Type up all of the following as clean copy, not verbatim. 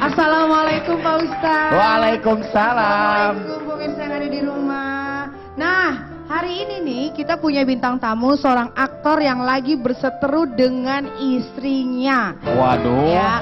Assalamualaikum Pak Ustadz. Waalaikumsalam. Assalamualaikum pemirsa yang ada di rumah. Nah, hari ini nih kita punya bintang tamu, seorang aktor yang lagi berseteru dengan istrinya. Waduh. Ya.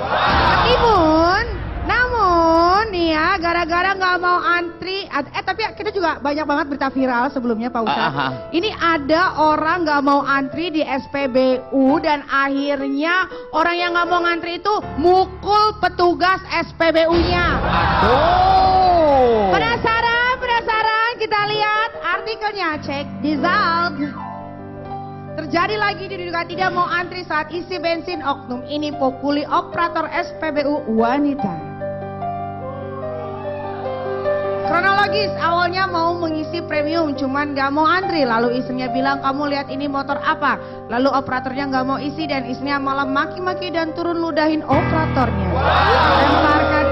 Namun nih ya, gara-gara nggak mau antri, tapi kita juga banyak banget berita viral sebelumnya Pak Ustadz. Ini ada orang nggak mau antri di SPBU dan akhirnya orang yang nggak mau ngantri itu mukul petugas SPBU-nya. Aduh. Penasaran? Kita lihat artikelnya, cek this out. Terjadi lagi di Duga tidak mau antri saat isi bensin, oknum ini pukuli operator SPBU wanita. Kronologis, awalnya mau mengisi premium cuman gak mau antri, lalu istrinya bilang kamu lihat ini motor apa, lalu operatornya gak mau isi dan istrinya malah maki-maki dan turun ludahin operatornya. Lemparkan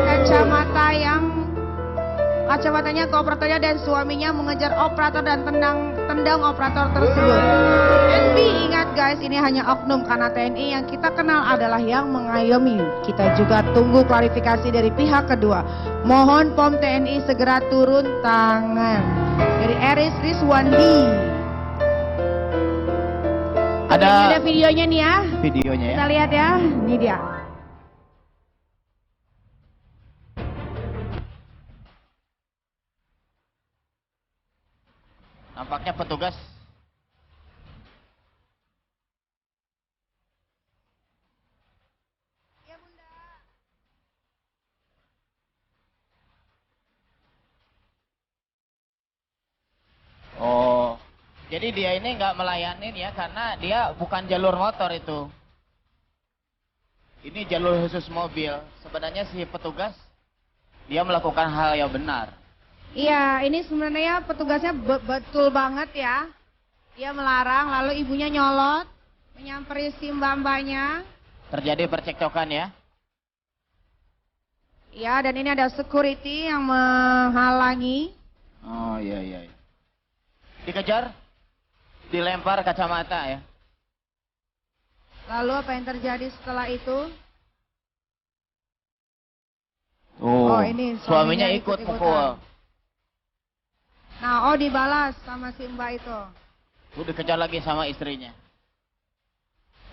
kacamatanya ke operatornya dan suaminya mengejar operator dan tendang operator tersebut. NB, ingat guys, ini hanya oknum karena TNI yang kita kenal adalah yang mengayomi. Kita juga tunggu klarifikasi dari pihak kedua. Mohon POM TNI segera turun tangan. Dari Eris Rizwandi. Ada videonya nih ya. Videonya ya. Kita lihat ya, ini dia. Nampaknya petugas. Ya Bunda. Oh, jadi dia ini nggak melayanin ya karena dia bukan jalur motor itu. Ini jalur khusus mobil. Sebenarnya si petugas dia melakukan hal yang benar. Iya, ini sebenarnya petugasnya betul banget ya. Dia melarang, lalu ibunya nyolot, menyamperi si mbak-mbaknya. Terjadi percekcokan ya. Iya, dan ini ada security yang menghalangi. Oh iya. Dikejar, dilempar kacamata ya. Lalu apa yang terjadi setelah itu? Oh, ini suaminya ikut pukul. Nah, dibalas sama si mbak itu. Dikejar lagi sama istrinya.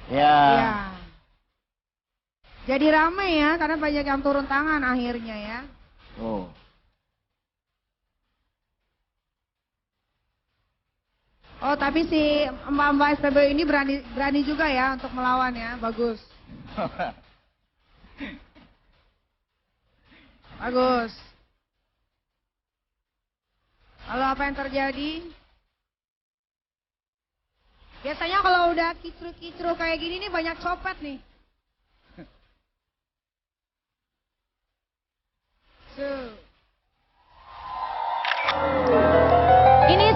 Ya. Iya. Jadi ramai ya, karena banyak yang turun tangan akhirnya ya. Oh. Oh, tapi si mbak-mbak SPBU ini berani juga ya untuk melawan ya, bagus. Bagus. Lalu apa yang terjadi? Biasanya kalau udah kicru-kicru kayak gini nih banyak copet nih. Ini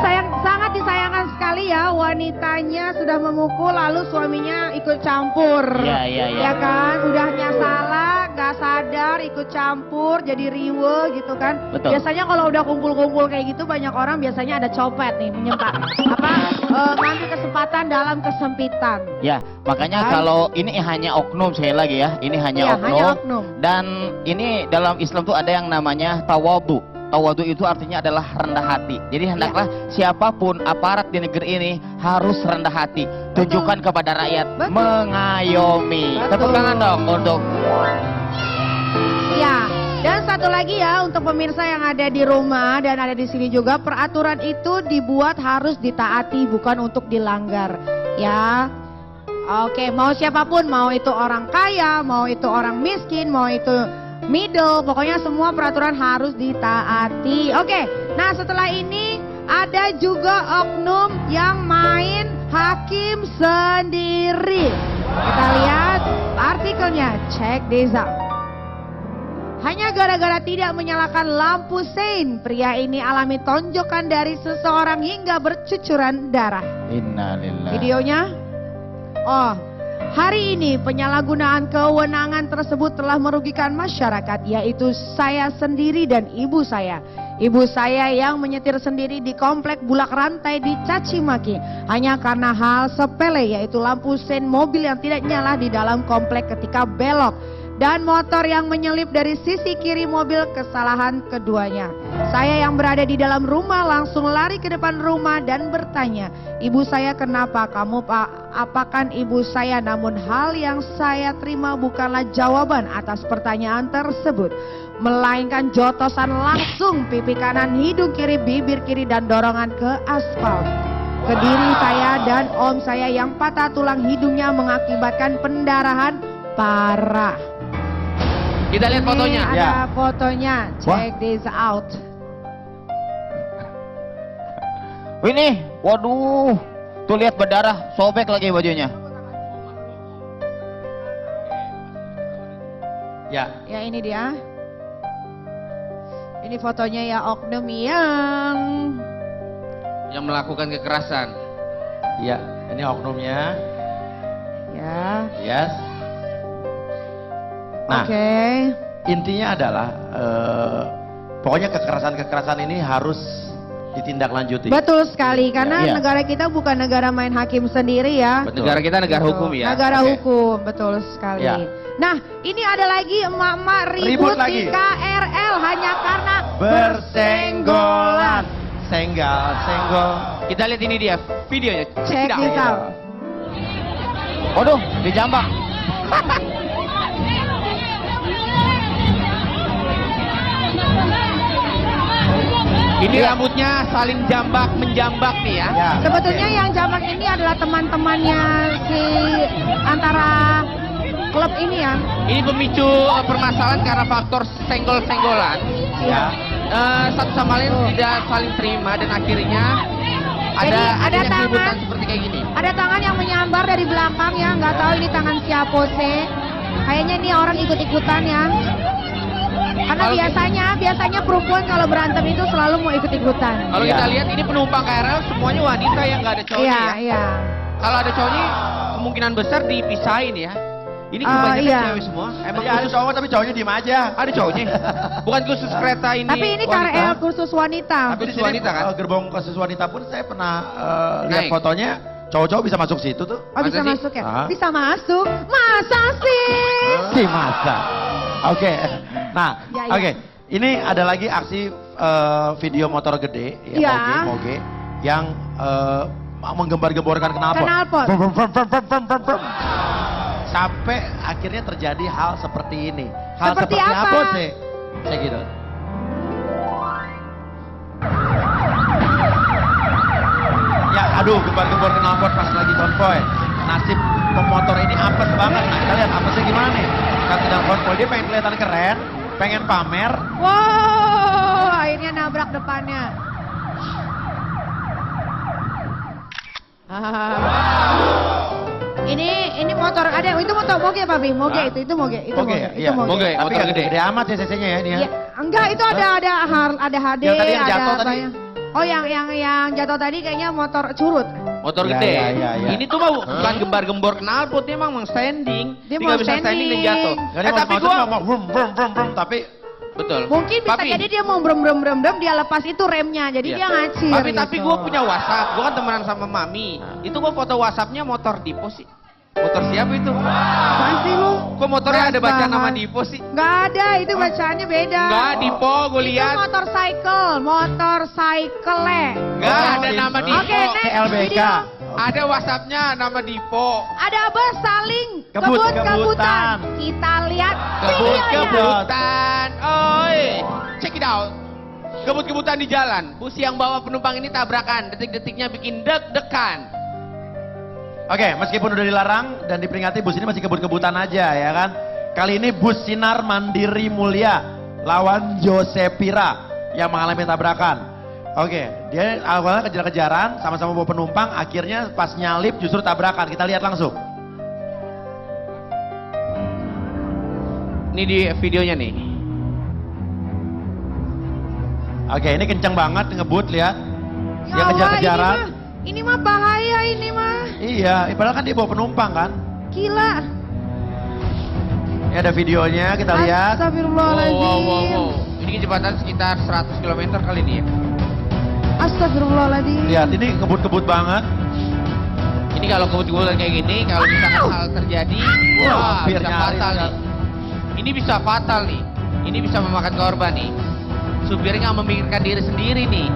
sangat disayangkan sekali ya, wanitanya sudah memukul lalu suaminya ikut campur. Iya. Ya kan, udahnya salah, nggak sadar ikut campur, jadi riwe gitu kan. Betul. Biasanya kalau udah kumpul-kumpul kayak gitu banyak orang biasanya ada copet nih, ngambil kesempatan dalam kesempitan. Ya, makanya kalau ini hanya oknum, sekali lagi ya, ini hanya oknum. Dan ini dalam Islam tuh ada yang namanya tawadu. Tawadu itu artinya adalah rendah hati. Jadi hendaklah siapapun aparat di negeri ini harus rendah hati. Tunjukkan kepada rakyat, mengayomi. Tepuk tangan dong untuk. Ya, dan satu lagi ya untuk pemirsa yang ada di rumah dan ada di sini juga, peraturan itu dibuat harus ditaati, bukan untuk dilanggar. Ya. Oke, mau siapapun, mau itu orang kaya, mau itu orang miskin, mau itu middle, pokoknya semua peraturan harus ditaati. Oke, nah setelah ini ada juga oknum yang main hakim sendiri. Kita lihat artikelnya, check this out. Hanya gara-gara tidak menyalakan lampu sein, pria ini alami tonjokan dari seseorang hingga bercucuran darah. Innalillahi. Videonya? Hari ini penyalahgunaan kewenangan tersebut telah merugikan masyarakat, yaitu saya sendiri dan ibu saya. Ibu saya yang menyetir sendiri di komplek Bulak Rantai dicaci maki hanya karena hal sepele, yaitu lampu sein mobil yang tidak nyala di dalam komplek ketika belok. dan motor yang menyelip dari sisi kiri mobil kesalahan keduanya. Saya yang berada di dalam rumah langsung lari ke depan rumah dan bertanya, "Ibu saya kenapa? Kamu Pak, apakan ibu saya?" Namun hal yang saya terima bukanlah jawaban atas pertanyaan tersebut, melainkan jotosan langsung pipi kanan, hidung kiri, bibir kiri, dan dorongan ke aspal. Ke diri saya dan om saya yang patah tulang hidungnya mengakibatkan pendarahan parah. Kita lihat fotonya. Ini ada fotonya. Check Wah. this out. Ini, waduh, tuh lihat berdarah, sobek lagi bajunya. Ya. Ya ini dia. Ini fotonya ya oknum yang melakukan kekerasan. Ya, ini oknumnya. ya. Yes. Nah, Oke. intinya adalah pokoknya kekerasan-kekerasan ini harus ditindaklanjuti. Betul sekali karena Iya. negara kita bukan negara main hakim sendiri ya. Betul. Negara kita negara Betul. hukum ya. Negara Oke. hukum, betul sekali. Ya. Nah, ini ada lagi emak-emak Ribut ribut lagi. di KRL hanya karena Bersenggolan. Senggol. Kita lihat ini dia videonya. Check it out. this out. Waduh, dijambak. Ini rambutnya saling menjambak nih ya. Ya. Sebetulnya yang jambak ini adalah teman-temannya si antara klub ini ya. Ini pemicu permasalahan karena faktor senggol-senggolan. Ya. Satu sama lain tidak saling terima dan akhirnya Jadi, ada adanya tangan. keributan seperti kayak gini. Ada tangan yang menyambar dari belakang ya, nggak tahu ini tangan siapa sih. Kayaknya ini orang ikut-ikutan ya. Karena Kalau- biasanya perempuan kalau berantem itu selalu mau ikut-ikutan. Kalau Iya. kita lihat ini penumpang KRL semuanya wanita yang nggak ada cowoknya Iya, ya. iya. Kalau ada cowoknya kemungkinan besar dipisahin ya. Ini kebanyakan iya. cewek semua. Emang Tadi ada khusus cowok tapi cowoknya diem aja. ada cowoknya. Bukan khusus kereta ini. Tapi ini wanita. KRL khusus wanita. Tapi di Khusus sini wanita, kan? gerbong khusus wanita pun saya pernah lihat Naik. fotonya, cowok-cowok bisa masuk situ tuh. Oh, bisa Masa sih? masuk ya? Ah. Bisa masuk. Masa sih? Si masa. Oke. Nah, Ya, ya. oke. Ini ada lagi aksi video motor gede Ya. moge yang menggembar-gemborkan knalpot. Knalpot. Brum, brum, brum, brum, brum, brum, brum, brum. Sampai akhirnya terjadi hal seperti ini. Hal Seperti apa? sih? Saya gitu. Ya, aduh, gembar-gembor knalpot pas lagi konvoy. Nasib pemotor ini apes banget. Nah, kita lihat apesnya gimana nih. Saat sedang konvoy, dia pengen kelihatan keren, pengen pamer. Wow, akhirnya nabrak depannya. Ini motor ada itu motor moge Pak Bim, moge Hah? itu moge itu Oke, moge iya. itu moge. Moge. Tapi motor nggak gede. gede amat ya cc-nya ya ini ya. Iya, enggak itu ada ada HD, Yang tadi yang ada jatuh tadi? banyak. Oh yang jatuh tadi kayaknya motor curut. Motor Ya, gede. ya. Ini tuh mah bukan gembar-gembor knalpot, dia emang mau standing. Dia nggak mau bisa standing dan standing. jatuh. Nggak, dia Tapi maksudnya gua mau brum brum brum brum tapi betul. Mungkin bisa Papi, jadi dia mau brem dia lepas itu remnya, jadi Iya. dia ngacir. Tapi gitu. gue punya WhatsApp, gue kan temenan sama Mami. Itu gue foto WhatsAppnya motor Dipo sih. Motor siapa itu? Apaan sih lu? Kok motornya ada baca nama Bahas. Dipo sih? Nggak ada, itu bacaannya beda. Enggak, Dipo gue Itu lihat. motorcycle. Enggak Oh, ada ini. nama Dipo. Oke, next LBK. video. Ada WhatsAppnya nama Dipo. Ada apa saling Kebut-kebutan. kebut-kebutan. Kita lihat videonya. Kebut-kebutan. Oi, check it out. Kebut-kebutan di jalan. Bus yang bawa penumpang ini tabrakan. Detik-detiknya bikin deg-degan. Oke, meskipun udah dilarang dan diperingati, bus ini masih kebut-kebutan aja ya kan. Kali ini bus Sinar Mandiri Mulia lawan Josepira yang mengalami tabrakan. Oke, dia awalnya kejar-kejaran, sama-sama bawa penumpang, akhirnya pas nyalip justru tabrakan. Kita lihat langsung. Ini di videonya nih. Oke, ini kenceng banget ngebut, lihat. Ya Dia Allah, kejar-kejaran. ini mah bahaya ini mah. Iya, padahal kan dia bawa penumpang kan. Gila. Ini ada videonya, kita lihat. Astagfirullahaladzim. Ini kecepatan sekitar 100 km kali ini ya. Astagfirullahaladzim. Lihat, ini kebut-kebut banget. Ini kalau kebut-kebutan kayak gini, kalau misalkan hal terjadi, Wah, wah hampir bisa nyaris fatal kan. nih. Ini bisa fatal nih. Ini bisa memakan korban nih. Supirnya nggak memikirkan diri sendiri nih.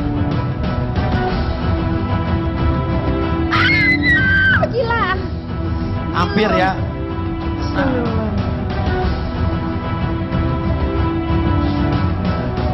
Gila. Hampir ya.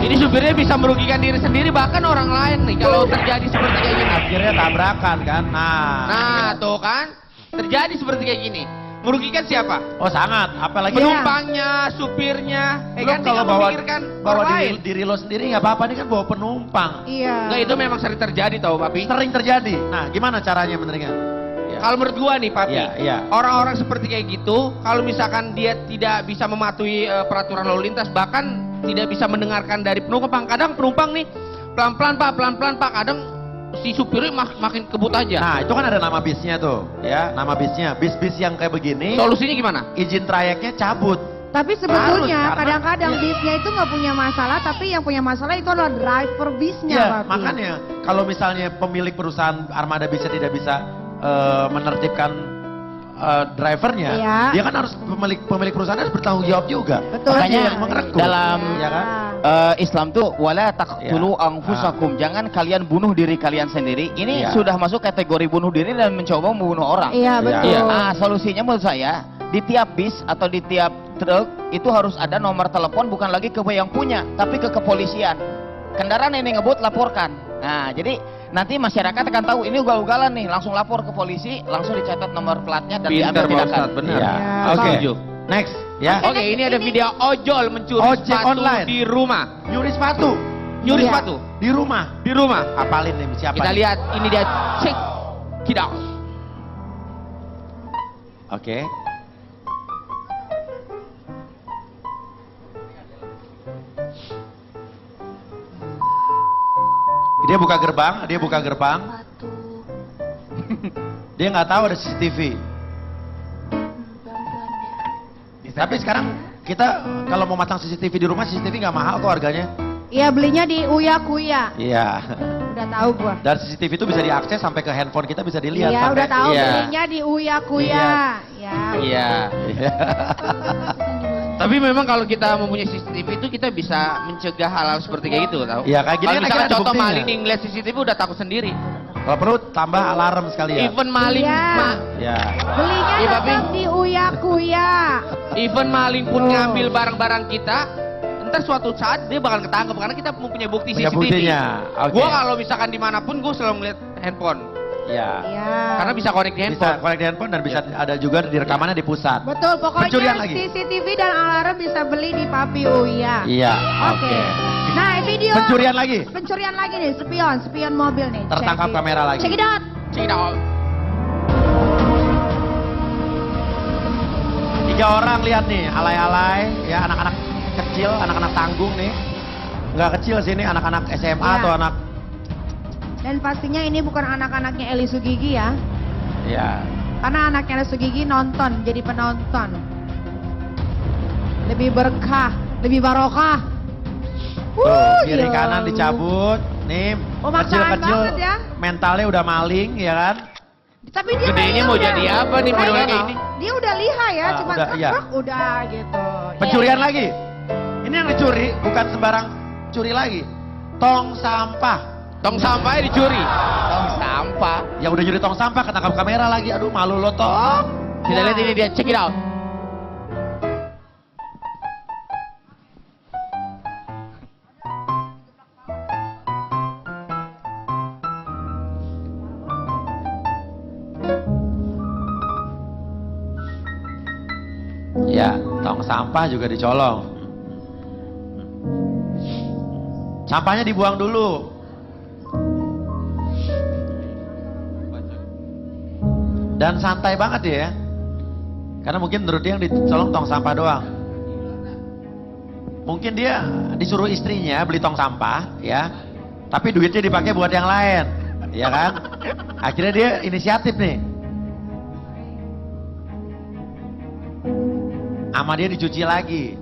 Ini supirnya bisa merugikan diri sendiri bahkan orang lain nih kalau terjadi seperti kayak gini. Akhirnya tabrakan kan. Nah, tuh kan terjadi seperti kayak gini. Merugikan siapa? Oh sangat. Apalagi Penumpangnya, supirnya. Lo Kan dia kalau nggak memikirkan bawa orang lain. diri lo sendiri nggak apa-apa, ini kan bawa penumpang. Iya. Nggak, itu memang sering terjadi tau Papi. Sering terjadi. Nah, gimana caranya benernya? Ya. Kalau menurut gua nih Papi, Iya. orang-orang seperti kayak gitu, kalau misalkan dia tidak bisa mematuhi peraturan lalu lintas, bahkan tidak bisa mendengarkan dari penumpang. Kadang penumpang nih, pelan-pelan Pak, kadang si supirnya makin kebut aja. Nah, itu kan ada nama bisnya tuh, ya, nama bisnya. Bis-bis yang kayak begini, Solusinya gimana? izin trayeknya cabut. Tapi sebetulnya Harus, karena- kadang-kadang iya. bisnya itu nggak punya masalah, tapi yang punya masalah itu adalah driver bisnya, Iya, Papi. makanya kalau misalnya pemilik perusahaan armada bisnya tidak bisa menertibkan drivernya, Iya. dia kan harus pemilik perusahaan harus bertanggung jawab juga. Betul. Makanya Iya, yang mengerekrut. dalam ya kan? Islam tuh wala taqtulu Ya. anfusakum. Jangan kalian bunuh diri kalian sendiri. Ini Ya. sudah masuk kategori bunuh diri dan mencoba membunuh orang. Iya, betul. Iya. Ah, solusinya menurut saya di tiap bis atau di tiap truk itu harus ada nomor telepon, bukan lagi ke yang punya, tapi ke kepolisian. Kendaraan ini ngebut, laporkan. Nah, jadi nanti masyarakat akan tahu ini ugal-ugalan nih, langsung lapor ke polisi, langsung dicatat nomor platnya dan Pinter diambil Pak tindakan. Ustadz, benar. Iya. Ya. Oke. Setuju. Next, ya. Oke, ini ada video ojol mencuri Ojek sepatu online. di rumah. Nyuri sepatu Nyuri Iya. sepatu di rumah. di rumah. Apalin nih siapa? Kita nih? lihat, ini dia cek kita. Oke. Dia buka gerbang. Dia nggak tahu ada CCTV. Tapi sekarang kita kalau mau masang CCTV di rumah, CCTV nggak mahal kok harganya. Iya, belinya di Uya Kuya. Iya. Udah tahu gua. Dan CCTV itu bisa diakses sampai ke handphone kita, bisa dilihat. Iya, sampai- udah tahu Iya. belinya di Uya Kuya. Ya. Iya. Iya. Tapi memang kalau kita mempunyai CCTV itu kita bisa mencegah hal-hal seperti kayak gitu, tahu? Iya, kayak gini Kalau kan misalkan ada contoh buktinya. maling nih ngeliat CCTV udah takut sendiri. Kalau perlu tambah alarm sekalian. Even maling, Iya. Ya. Belinya Iya, tetap Papi. di Uya Kuya. even maling pun Oh. ngambil barang-barang kita, ntar suatu saat dia bakal ketangkep karena kita mempunyai bukti Punya CCTV. buktinya. Oke. Gua kalau misalkan dimanapun gue selalu ngeliat handphone, Ya. Iya. karena bisa connect di Bisa handphone. connect di handphone dan bisa ada juga di rekamannya di pusat. Betul, Pencurian pokoknya lagi. CCTV dan alarm bisa beli di Papi Uya. Iya. Oke. Nah, video Pencurian lagi. pencurian lagi nih, spion mobil nih. Tertangkap Check it. kamera lagi. Check it out. Check it out. 3 orang lihat nih, alay-alay, ya anak-anak kecil, anak-anak tanggung nih. Nggak kecil sih ini anak-anak SMA Iya. atau anak, Dan pastinya ini bukan anak-anaknya Eli Sugigi ya. ya. Karena anaknya Eli Sugigi nonton, jadi penonton. Lebih berkah, lebih barokah. Tuh, kiri ya kanan Allah. dicabut. Nih, Pemaksaan kecil-kecil banget ya. mentalnya udah maling, ya kan? Tapi dia Gedenya kayaknya mau udah- jadi apa nih model kayaknya kayak ini? Dia udah lihai ya, Ah, cuma udah, iya. udah gitu. Pencurian Yeay. lagi. Ini yang dicuri bukan sembarang curi lagi. Tong sampah. Tong sampahnya dicuri. Tong sampah. Yang udah nyuri tong sampah ketangkap kamera lagi. Aduh, malu lo tong. Kita lihat ini dia, check it out. Ya, tong sampah juga dicolong. Sampahnya dibuang dulu. Dan santai banget ya. Karena mungkin menurut dia yang dicolong tong sampah doang. Mungkin dia disuruh istrinya beli tong sampah, ya. Tapi duitnya dipakai buat yang lain, ya kan? Akhirnya dia inisiatif nih. Sama dia dicuci lagi.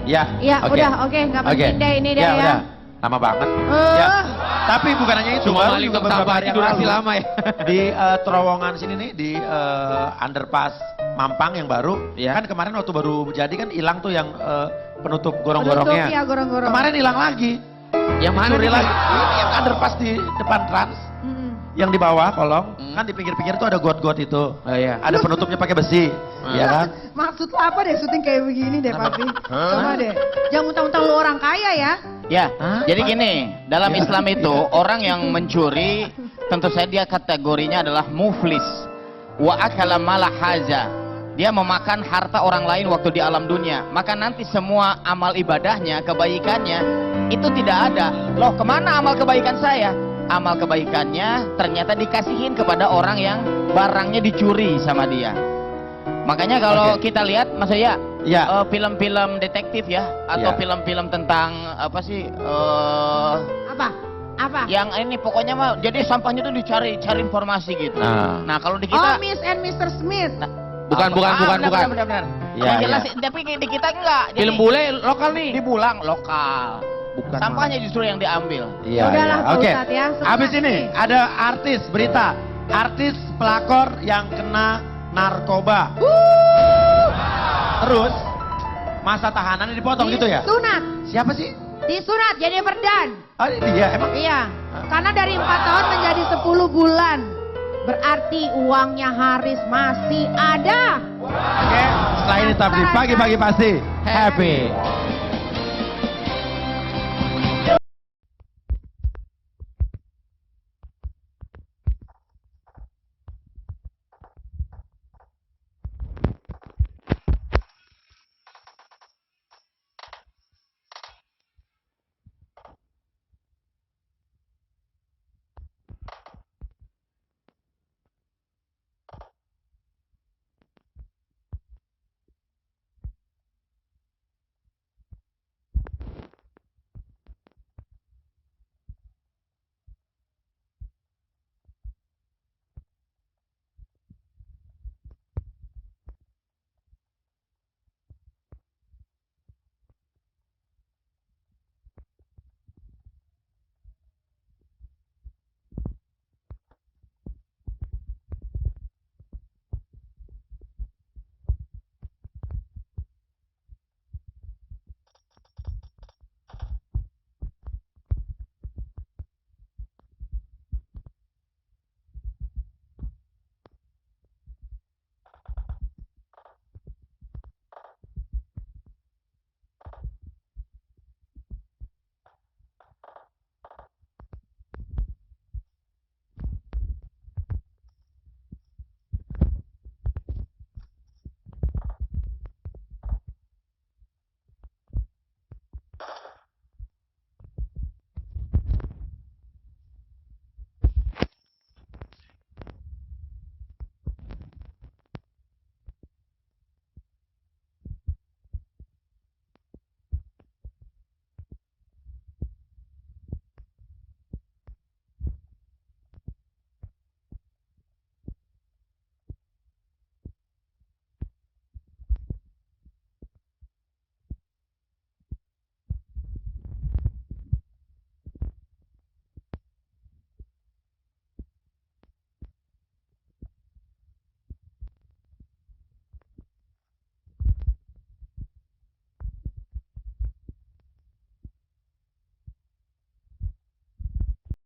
Ya. Ya, udah, oke, nggak penting deh ini deh ya. Udah. Lama banget. Ya. Tapi bukan hanya itu, Cuma baru maling juga beberapa hari yang durasi lalu. lama ya. Di terowongan sini nih, di underpass Mampang yang baru. Iya. Kan kemarin waktu baru jadi kan hilang tuh yang penutup gorong-gorongnya. Penutup, ya, gorong-gorong. Kemarin hilang lagi. Yang mana Curi nih? lagi. Ini yang underpass di depan Trans. Mm-mm. Yang di bawah kolong, kan di pinggir-pinggir tuh ada got-got itu. Oh iya. Ada penutupnya pakai besi, ya kan? Maksud lo apa deh syuting kayak begini deh, Papi? Coba deh. Jangan mentang-mentang lu orang kaya ya. Ya, Hah? jadi gini, dalam Islam itu orang yang mencuri tentu saja dia kategorinya adalah muflis. Wa akala mala haza. Dia memakan harta orang lain waktu di alam dunia. Maka nanti semua amal ibadahnya, kebaikannya itu tidak ada. Loh, kemana amal kebaikan saya? Amal kebaikannya ternyata dikasihin kepada orang yang barangnya dicuri sama dia. Makanya kalau Oke. kita lihat, Mas Oya, Ya. film-film detektif ya, atau Ya. film-film tentang apa sih? Apa? Apa? Yang ini pokoknya mah, jadi sampahnya tuh cari informasi gitu. Nah. Nah kalau di Oh, kita, Miss and Mr. Smith. Bukan. benar. Ya, Yang jelas, ya. tapi di kita enggak. Jadi, Film bule lokal nih. dibulang lokal. Bukan. Sampahnya justru yang diambil. Iya, Udahlah, iya. Pak Oke. Ustadz ya. Semua Habis ini nih. ada artis berita, artis pelakor yang kena narkoba. Terus masa tahanannya dipotong gitu ya? Disunat. Siapa sih? Disunat Jennifer Dunn. Oh, dia emang. Iya. Karena dari 4 tahun menjadi 10 bulan. Berarti uangnya Haris masih ada. Oke, setelah ini tapi pagi-pagi pasti happy.